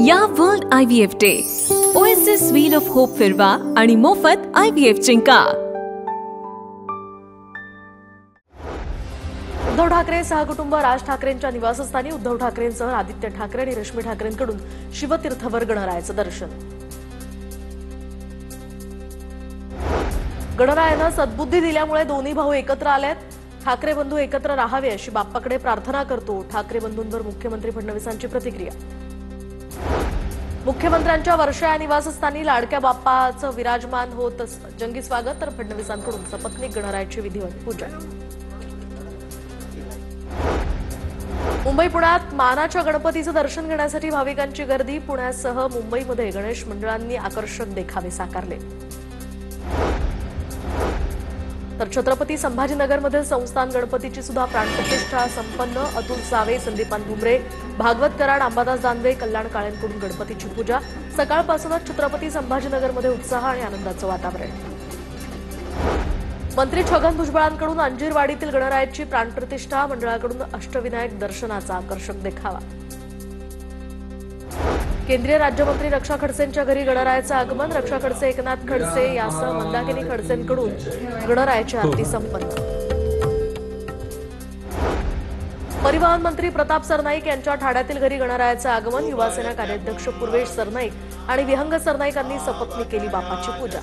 या world IVF day oasis wheel of hope फिरवा आणि मोफत IVF जिंका। उद्धव ठाकरे सहकुटुंब राज ठाकरेंच्या निवासस्थानी उद्धव ठाकरेंसह आदित्य ठाकरे आणि रश्मी ठाकरेंकडून शिवतीर्थवर गणरायाचं दर्शन। गणरायानं सद्बुद्धी दिल्यामुळे दोन्ही भाऊ एकत्र आलेत। ठाकरे बंधू एकत्र राहावे अशी बाप्पाकडे प्रार्थना करतो। ठाकरे बंधूंवर मुख्यमंत्री फडणवीसांची प्रतिक्रिया। मुख्यमंत्र्यांच्या वर्षा या निवासस्थानी लाडक्या बाप्पाचं विराजमान होत जंगी स्वागत, तर फडणवीसांकडून सपत्नीक गणरायाची विधिवत पूजा। मुंबई पुण्यात मानाच्या गणपतीचं दर्शन घेण्यासाठी भाविकांची गर्दी। पुण्यासह मुंबईमध्ये गणेश मंडळांनी आकर्षक देखावे साकारले। तर छत्रपती संभाजीनगरमध्ये संस्थान गणपतीची सुद्धा प्राणप्रतिष्ठा संपन्न। अतुल सावे, संदीपान भुमरे, भागवत कराड, अंबादास दानवे, कल्याण काळेंकडून गणपतीची पूजा। सकाळपासूनच छत्रपती संभाजीनगरमध्ये उत्साह आणि आनंदाचं वातावरण। मंत्री छगन भुजबळांकडून अंजीरवाडीतील गणरायाची प्राणप्रतिष्ठा, मंडळाकडून अष्टविनायक दर्शनाचा आकर्षक देखावा। केंद्रीय राज्यमंत्री रक्षा खडसेंच्या घरी गणरायाचं आगमन। रक्षा खडसे, एकनाथ खडसे यासह मंदाकिनी खडसेंकडून गणरायाची आरती संपन्न। परिवहन मंत्री प्रताप सरनाईक यांच्या ठाण्यातील घरी गणरायाचं आगमन। युवासेना कार्याध्यक्ष पूर्वेश सरनाईक आणि विहंग सरनाईकांनी सपत्नीक केली बाप्पाची पूजा।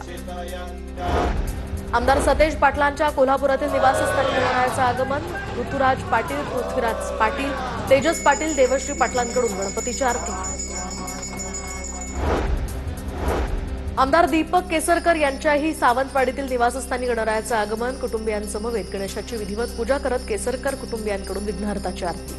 आमदार सतेज पाटलांच्या कोल्हापुरातील निवासस्थानी गणरायाचं आगमन। ऋतुराज पाटील, पृथ्वीराज पाटील, तेजस पाटील, देवश्री पाटलांकडून गणपतीची आरती। आमदार दीपक केसरकर यांच्याही सावंतवाडीतील निवासस्थानी गणरायाचं आगमन। कुटुंबियांसमवेत गणेशाची विधिवत पूजा करत केसरकर कुटुंबियांकडून विघ्नहर्ताची आरती।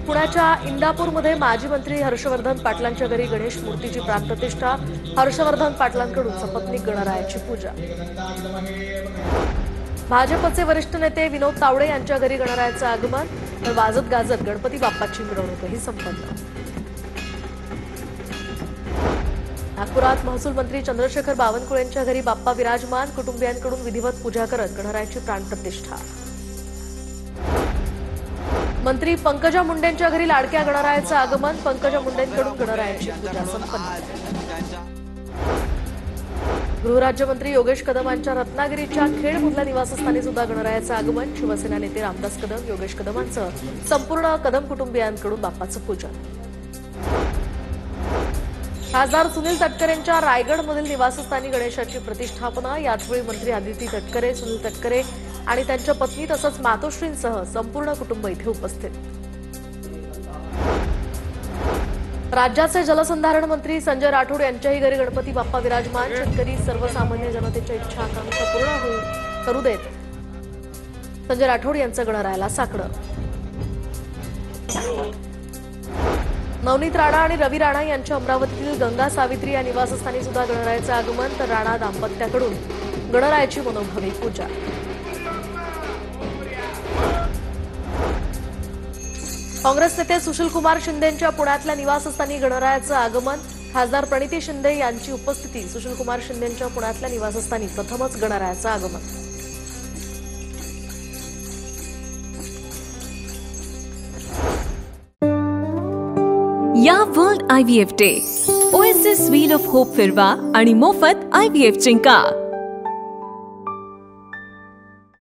पुण्याच्या इंदापूरमध्ये माजी मंत्री हर्षवर्धन पाटलांच्या घरी गणेश मूर्तीची प्राणप्रतिष्ठा। हर्षवर्धन पाटलांकडून सपत्नीक गणरायाची पूजा। भाजपचे वरिष्ठ नेते विनोद तावडे यांच्या घरी गणरायाचं आगमन, तर वाजत गाजत गणपती बाप्पाची मिरवणूकही संपन्न। नागपुरात महसूल मंत्री चंद्रशेखर बावनकुळेंच्या घरी बाप्पा विराजमान। कुटुंबियांकडून विधिवत पूजा करत गणरायाची प्राणप्रतिष्ठा। मंत्री पंकजा मुंडेंच्या घरी लाडक्या गणरायाचं आगमन। पंकजा मुंडेंकडून गणरायाची पूजा संपन्न। गृहराज्यमंत्री योगेश कदमांच्या रत्नागिरीच्या खेडमधल्या निवासस्थानी सुद्धा गणरायाचं आगमन। शिवसेना नेते रामदास कदम, योगेश कदमांसह संपूर्ण कदम कुटुंबियांकडून बाप्पाचं पूजन। खासदार सुनील तटकरेंच्या रायगडमधील निवासस्थानी गणेशाची प्रतिष्ठापना। याचवेळी मंत्री आदिती तटकरे, सुनील तटकरे आणि त्यांच्या पत्नी तसंच मातोश्रींसह संपूर्ण कुटुंब इथे उपस्थित। राज्याचे जलसंधारण मंत्री संजय राठोड यांच्याही घरी गणपती बाप्पा विराजमान। शेतकरी सर्वसामान्य जनतेच्या इच्छा आकांक्षा पूर्ण करू देत संजय राठोड यांचं गणरायाला साकडं। नवनीत राणा आणि रवी राणा यांच्या अमरावतीतील गंगा सावित्री या निवासस्थानी सुद्धा गणरायाचं आगमन, तर राणा दाम्पत्याकडून गणरायाची मनोभावी पूजा। काँग्रेस नेते सुशीलकुमार शिंदेंच्या पुण्यातल्या निवासस्थानी गणरायाचं आगमन। खासदार प्रणिती शिंदे यांची उपस्थिती। सुशीलकुमार शिंदेंच्या पुण्यातल्या निवासस्थानी प्रथमच गणरायाचं आगमन। या world IVF day oasis wheel of hope फिरवा आणि मोफत IVF जिंका।